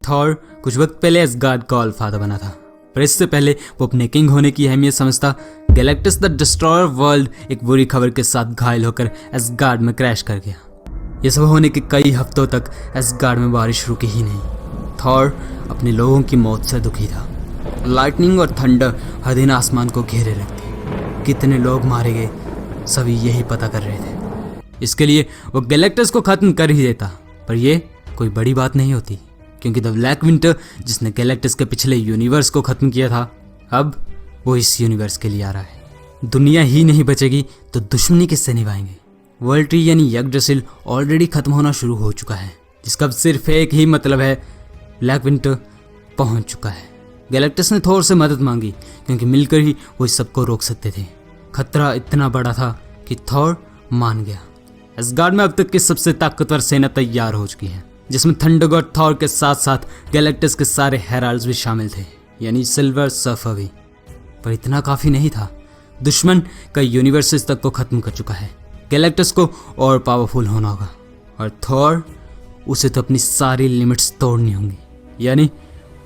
Thor कुछ वक्त पहले असगार्ड का ऑलफादर बना था, पर इससे पहले वो अपने किंग होने की अहमियत समझता गैलेक्टस द डिस्ट्रॉयर वर्ल्ड एक बुरी खबर के साथ घायल होकर असगार्ड में क्रैश कर गया। ये सब होने के कई हफ्तों तक असगार्ड में बारिश रुकी ही नहीं। थॉर अपने लोगों की मौत से दुखी था। लाइटनिंग और थंडर हर दिन आसमान को घेरे रखते। कितने लोग मारे गए सभी यही पता कर रहे थे। इसके लिए वो गैलेक्टस को खत्म कर ही देता, पर यह कोई बड़ी बात नहीं होती, क्योंकि द ब्लैक विंटर जिसने गैलेक्टस के पिछले यूनिवर्स को खत्म किया था, अब वो इस यूनिवर्स के लिए आ रहा है। दुनिया ही नहीं बचेगी तो दुश्मनी किससे निभाएंगे। वर्ल्ड ट्री यानी यग्drasil ऑलरेडी खत्म होना शुरू हो चुका है, जिसका सिर्फ एक ही मतलब है, ब्लैक विंटर पहुंच चुका है। गैलेक्टस ने थॉर से मदद मांगी, क्योंकि मिलकर ही वो इस सबको रोक सकते थे। खतरा इतना बड़ा था कि थॉर मान गया। असगार्ड में अब तक की सबसे ताकतवर सेना तैयार हो चुकी है, जिसमें थंडरगॉड थॉर के साथ साथ गैलेक्टस के सारे हेराल्ड्स भी शामिल थे, यानी सिल्वर सर्फर भी। पर इतना काफी नहीं था। दुश्मन कई यूनिवर्सेस तक को खत्म कर चुका है। गैलेक्टस को और पावरफुल होना होगा, और थॉर उसे तो अपनी सारी लिमिट्स तोड़नी होंगी, यानी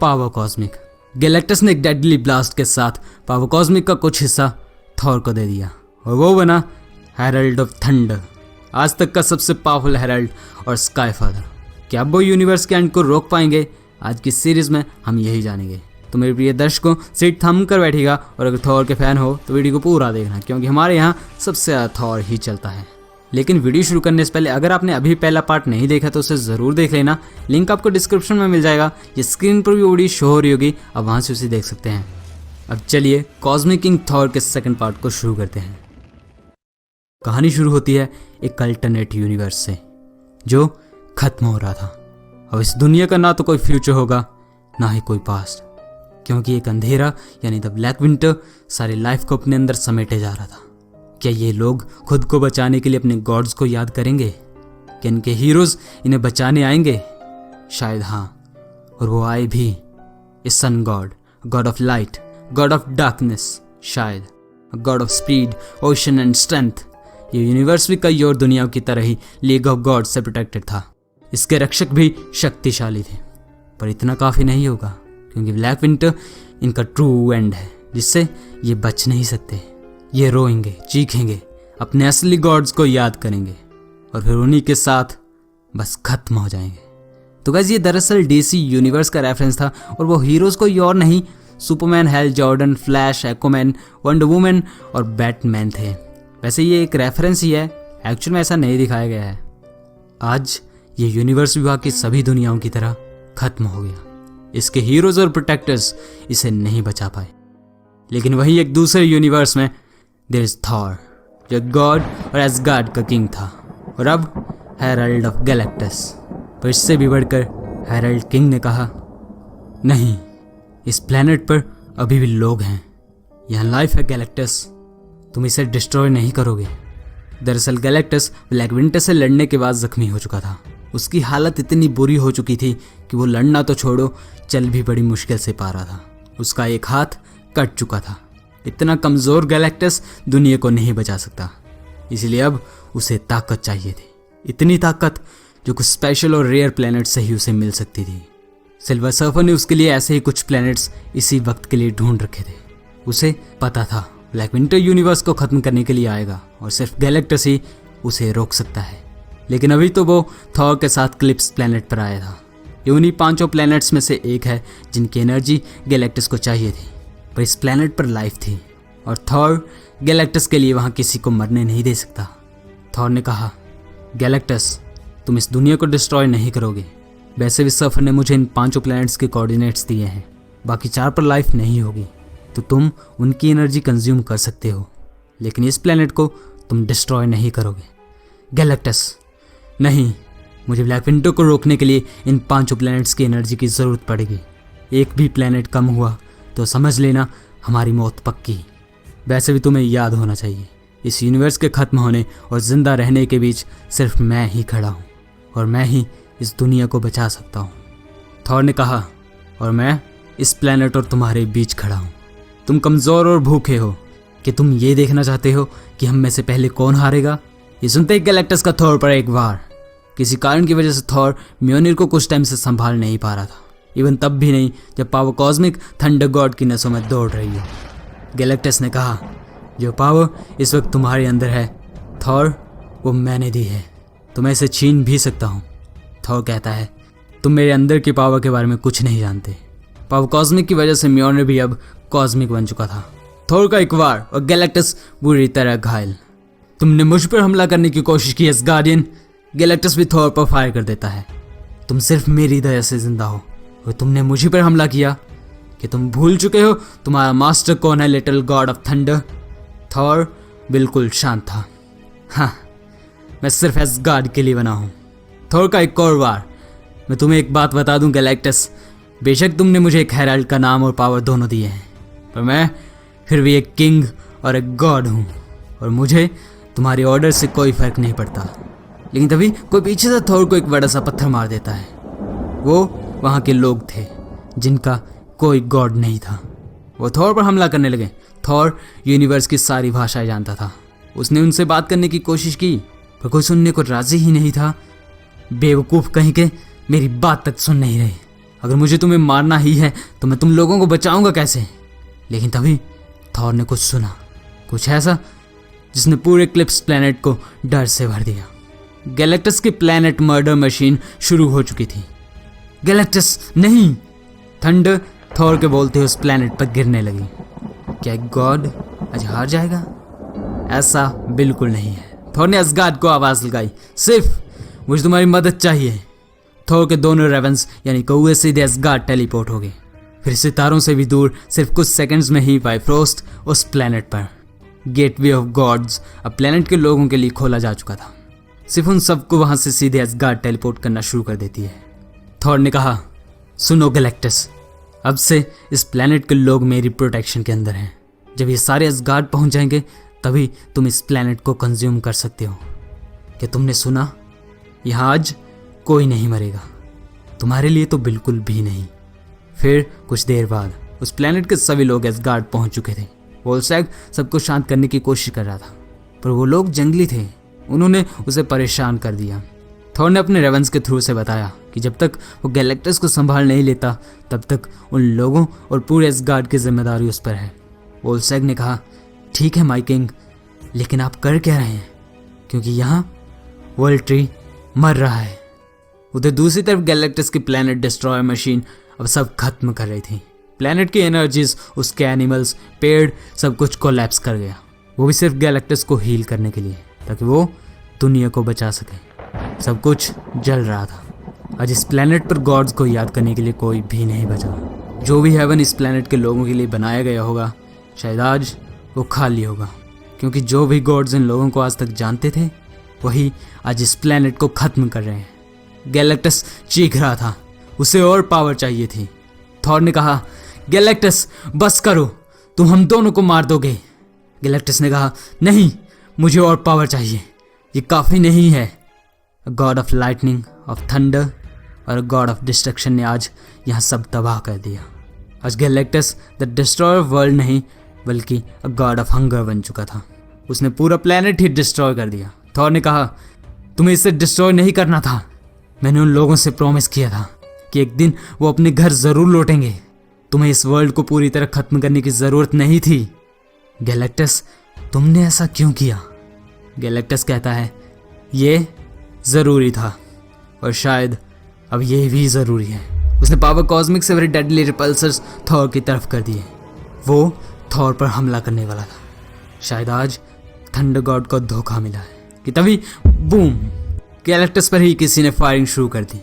पावर कॉस्मिक। गैलेक्टस ने एक डेडली ब्लास्ट के साथ पावर कॉस्मिक का कुछ हिस्सा थॉर को दे दिया, और वो बना हेरल्ड ऑफ थंडर, आज तक का सबसे पावरफुल हेरल्ड और स्काई फादर। क्या वो यूनिवर्स के एंड को रोक पाएंगे? आज की सीरीज में हम यही जानेंगे। तो मेरे प्रिय दर्शकों, सीट थम कर बैठिएगा, और अगर थॉर के फैन हो तो वीडियो को पूरा देखना, क्योंकि हमारे यहाँ सबसे ज़्यादा थॉर ही चलता है। लेकिन वीडियो शुरू करने से पहले अगर आपने अभी पहला पार्ट नहीं देखा तो उसे ज़रूर देख लेना। लिंक आपको डिस्क्रिप्शन में मिल जाएगा, ये स्क्रीन पर भी वीडियो शो हो रही होगी, आप वहाँ से उसे देख सकते हैं। अब चलिए कॉस्मिक किंग थॉर के सेकंड पार्ट को शुरू करते हैं। कहानी शुरू होती है एक अल्टरनेट यूनिवर्स से, जो खत्म हो रहा था। अब इस दुनिया का ना तो कोई फ्यूचर होगा, ना ही कोई पास्ट, क्योंकि एक अंधेरा यानी द ब्लैक विंटर सारी लाइफ को अपने अंदर समेटे जा रहा था। क्या ये लोग खुद को बचाने के लिए अपने गॉड्स को याद करेंगे? क्या इनके हीरोज इन्हें बचाने आएंगे? शायद हाँ, और वो आए भी। इस sun god, god of light, god of darkness, शायद god of speed, ocean and strength. ये यूनिवर्स भी कई और दुनियाओं की तरह ही लीग ऑफ गॉड से प्रोटेक्टेड था। इसके रक्षक भी शक्तिशाली थे, पर इतना काफ़ी नहीं होगा, क्योंकि ब्लैक विंटर इनका ट्रू एंड है, जिससे ये बच नहीं सकते। ये रोएंगे, चीखेंगे, अपने असली गॉड्स को याद करेंगे, और फिर उन्हीं के साथ बस खत्म हो जाएंगे। तो गाइस, ये दरअसल डीसी यूनिवर्स का रेफरेंस था, और वो हीरोज़ कोई और नहीं, Superman, hello Jordan, flash, Aquaman, wonder woman और बैटमैन थे। वैसे ये एक रेफरेंस ही है, एक्चुअल में ऐसा नहीं दिखाया गया है। आज ये यूनिवर्स भी बाकी सभी दुनियाओं की तरह खत्म हो गया। इसके हीरोज और प्रोटेक्टर्स इसे नहीं बचा पाए। लेकिन वही एक दूसरे यूनिवर्स में देयर इज थॉर, जो गॉड और असगार्ड का किंग था, और अब हेरल्ड ऑफ गैलेक्टस। पर इससे भी बढ़कर हेरल्ड किंग ने कहा, नहीं, इस प्लेनेट पर अभी भी लोग हैं, यहाँ लाइफ है गैलेक्टस, तुम इसे डिस्ट्रॉय नहीं करोगे। दरअसल गैलेक्टस ब्लैक विंटर से लड़ने के बाद जख्मी हो चुका था। उसकी हालत इतनी बुरी हो चुकी थी कि वो लड़ना तो छोड़ो, चल भी बड़ी मुश्किल से पा रहा था। उसका एक हाथ कट चुका था। इतना कमज़ोर गैलेक्टस दुनिया को नहीं बचा सकता, इसलिए अब उसे ताकत चाहिए थी। इतनी ताकत जो कुछ स्पेशल और रेयर प्लैनेट से ही उसे मिल सकती थी। सिल्वर सर्फर ने उसके लिए ऐसे ही कुछ प्लैनेट्स इसी वक्त के लिए ढूंढ रखे थे। उसे पता था ब्लैक विंटर यूनिवर्स को ख़त्म करने के लिए आएगा, और सिर्फ गैलेक्टस ही उसे रोक सकता है। लेकिन अभी तो वो थॉर के साथ क्लिप्स प्लैनेट पर आया था। ये उन्हीं 5 प्लैनेट्स में से एक है जिनकी एनर्जी गैलेक्टस को चाहिए थी, पर इस प्लैनेट पर लाइफ थी, और थॉर गैलेक्टस के लिए वहाँ किसी को मरने नहीं दे सकता। थॉर ने कहा, गैलेक्टस, तुम इस दुनिया को डिस्ट्रॉय नहीं करोगे। वैसे भी सर्फर ने मुझे इन 5 प्लैनेट्स के कोऑर्डिनेट्स दिए हैं, बाकी 4 पर लाइफ नहीं होगी, तो तुम उनकी एनर्जी कंज्यूम कर सकते हो, लेकिन इस प्लैनेट को तुम डिस्ट्रॉय नहीं करोगे। गैलेक्टस, नहीं, मुझे ब्लैक विंटर को रोकने के लिए इन 5 प्लैनेट्स की एनर्जी की ज़रूरत पड़ेगी। एक भी प्लैनेट कम हुआ तो समझ लेना हमारी मौत पक्की। वैसे भी तुम्हें याद होना चाहिए, इस यूनिवर्स के ख़त्म होने और ज़िंदा रहने के बीच सिर्फ मैं ही खड़ा हूँ, और मैं ही इस दुनिया को बचा सकता हूँ। थॉर ने कहा, और मैं इस प्लैनेट और तुम्हारे बीच खड़ा हूँ। तुम कमज़ोर और भूखे हो कि तुम ये देखना चाहते हो कि हम में से पहले कौन हारेगा। ये सुनते ही गैलेक्टस का थॉर पर एक वार। किसी कारण की वजह से थॉर म्योनिर को कुछ टाइम से संभाल नहीं पा रहा था, इवन तब भी नहीं जब पावर कॉस्मिक थंडर गॉड की नसों में दौड़ रही हो। गैलेक्टस ने कहा, जो पावर इस वक्त तुम्हारे अंदर है थॉर, वो मैंने दी है, तो मैं इसे छीन भी सकता हूँ। थॉर कहता है, तुम मेरे अंदर की पावर के बारे में कुछ नहीं जानते। पावर कॉस्मिक की वजह से म्योलनर भी अब कॉस्मिक बन चुका था। थॉर का एक वार और गैलेक्टस बुरी तरह घायल। तुमने मुझ पर हमला करने की कोशिश की एसगार्डियन। गैलेक्टस भी थॉर पर फायर कर देता है। तुम सिर्फ मेरी दया से जिंदा हो और तुमने मुझे पर हमला किया। कि तुम भूल चुके हो तुम्हारा मास्टर कौन है, little God of thunder? Thor बिल्कुल शांत था। हाँ, मैं सिर्फ एसगार्ड के लिए बना हूँ। थॉर का एक और वार। मैं तुम्हें एक बात बता दूं गैलेक्टस, बेशक तुमने मुझे एक हेराल्ड का नाम और पावर दोनों दिए हैं, पर मैं फिर भी एक किंग और एक गॉड हूँ और मुझे तुम्हारे ऑर्डर से कोई फर्क नहीं पड़ता। लेकिन तभी कोई पीछे से थॉर को एक बड़ा सा पत्थर मार देता है। वो वहाँ के लोग थे जिनका कोई गॉड नहीं था। वो थॉर पर हमला करने लगे। थॉर यूनिवर्स की सारी भाषाएं जानता था। उसने उनसे बात करने की कोशिश की पर कोई सुनने को राजी ही नहीं था। बेवकूफ़ कहीं के, मेरी बात तक सुन नहीं रहे। अगर मुझे तुम्हें मारना ही है तो मैं तुम लोगों को बचाऊंगा कैसे? लेकिन तभी थॉर ने कुछ सुना, कुछ ऐसा जिसने पूरे क्लिप्स प्लैनेट को डर से भर दिया। गैलेक्टस की प्लैनेट मर्डर मशीन शुरू हो चुकी थी। गैलेक्टस नहीं! थंडर थॉर के बोलते उस प्लैनेट पर गिरने लगी। क्या गॉड आज हार जाएगा? ऐसा बिल्कुल नहीं है। थॉर ने असगार्ड को आवाज़ लगाई, सिर्फ मुझे तुम्हारी मदद चाहिए। थॉर के दोनों रेवेंस यानी कौए सीधे असगार्ड टेलीपोर्ट हो गए। फिर सितारों से भी दूर सिर्फ कुछ सेकंड्स में ही बाइफ्रोस्ट उस प्लैनेट पर गेटवे ऑफ गॉड्स अब प्लैनेट के लोगों के लिए खोला जा चुका था। सिर्फ उन सबको वहां से सीधे असगार्ड टेलीपोर्ट करना शुरू कर देती है। थॉर ने कहा, सुनो गैलेक्टस, अब से इस प्लैनेट के लोग मेरी प्रोटेक्शन के अंदर हैं। जब ये सारे असगार्ड पहुंच जाएंगे तभी तुम इस प्लैनेट को कंज्यूम कर सकते हो। क्या तुमने सुना? यहाँ आज कोई नहीं मरेगा, तुम्हारे लिए तो बिल्कुल भी नहीं। फिर कुछ देर बाद उस प्लैनेट के सभी लोग असगार्ड पहुंच चुके थे। वोल्सैग सबको शांत करने की कोशिश कर रहा था, पर वो लोग जंगली थे, उन्होंने उसे परेशान कर दिया। थॉर ने अपने रेवेंस के थ्रू से बताया कि जब तक वो गैलेक्टस को संभाल नहीं लेता तब तक उन लोगों और पूरे असगार्ड की जिम्मेदारी उस पर है। वोल्सैग ने कहा, ठीक है माय किंग, लेकिन आप कर क्या रहे हैं? क्योंकि यहाँ वर्ल्ड ट्री मर रहा है। उधर दूसरी तरफ गैलेक्टस की प्लैनेट डिस्ट्रॉयर मशीन अब सब खत्म कर रही थी। प्लैनेट की एनर्जीज, उसके एनिमल्स, पेड़, सब कुछ कोलैप्स कर गया। वो भी सिर्फ गैलेक्टस को हील करने के लिए, ताकि वो दुनिया को बचा सके। सब कुछ जल रहा था। आज इस प्लैनेट पर गॉड्स को याद करने के लिए कोई भी नहीं बचा। जो भी हेवन इस प्लैनेट के लोगों के लिए बनाया गया होगा, शायद आज वो खाली होगा, क्योंकि जो भी गॉड्स इन लोगों को आज तक जानते थे वही आज इस प्लैनेट को खत्म कर रहे हैं। गैलेक्टस चीख रहा था, उसे और पावर चाहिए थी। थॉर ने कहा, गैलेक्टस बस करो, तुम हम दोनों को मार दोगे। गैलेक्टस ने कहा, नहीं, मुझे और पावर चाहिए, ये काफ़ी नहीं है। God of lightning, of thunder और गॉड ऑफ डिस्ट्रक्शन ने आज यहाँ सब तबाह कर दिया। आज गैलेक्टस द डिस्ट्रॉयर वर्ल्ड नहीं बल्कि अ गॉड ऑफ हंगर बन चुका था। उसने पूरा प्लैनेट ही डिस्ट्रॉय कर दिया। थॉर ने कहा, तुम्हें इसे डिस्ट्रॉय नहीं करना था। मैंने उन लोगों से प्रॉमिस किया था कि एक दिन वो अपने घर ज़रूर लौटेंगे। तुम्हें इस वर्ल्ड को पूरी तरह ख़त्म करने की ज़रूरत नहीं थी। गैलेक्टस, तुमने ऐसा क्यों किया? गैलेक्टस कहता है, ये ज़रूरी था और शायद अब ये भी ज़रूरी है। उसने पावर कॉस्मिक से वेरी डेडली रिपल्सर्स थॉर की तरफ कर दिए। वो थॉर पर हमला करने वाला था। शायद आज थंडर गॉड को धोखा मिला है कि तभी बूम, गैलेक्टस पर ही किसी ने फायरिंग शुरू कर दी।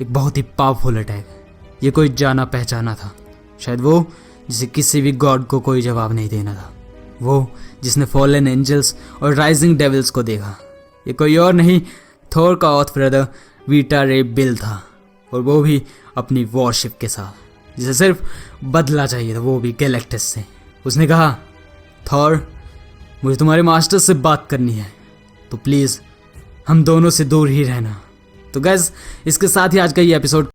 एक बहुत ही पावरफुल अटैक। ये कोई जाना पहचाना था, शायद वो जिसे किसी भी गॉड को कोई जवाब नहीं देना था, वो जिसने फॉलन एंजल्स और राइजिंग डेविल्स को देखा। ये कोई और नहीं, थॉर का ऑथ ब्रदर वीटा रे बिल था, और वो भी अपनी वॉरशिप के साथ, जिसे सिर्फ बदला चाहिए था, वो भी गैलेक्टस से। उसने कहा, थॉर, मुझे तुम्हारे मास्टर से बात करनी है, तो प्लीज़ हम दोनों से दूर ही रहना। तो गाइस, इसके साथ ही आज का ये एपिसोड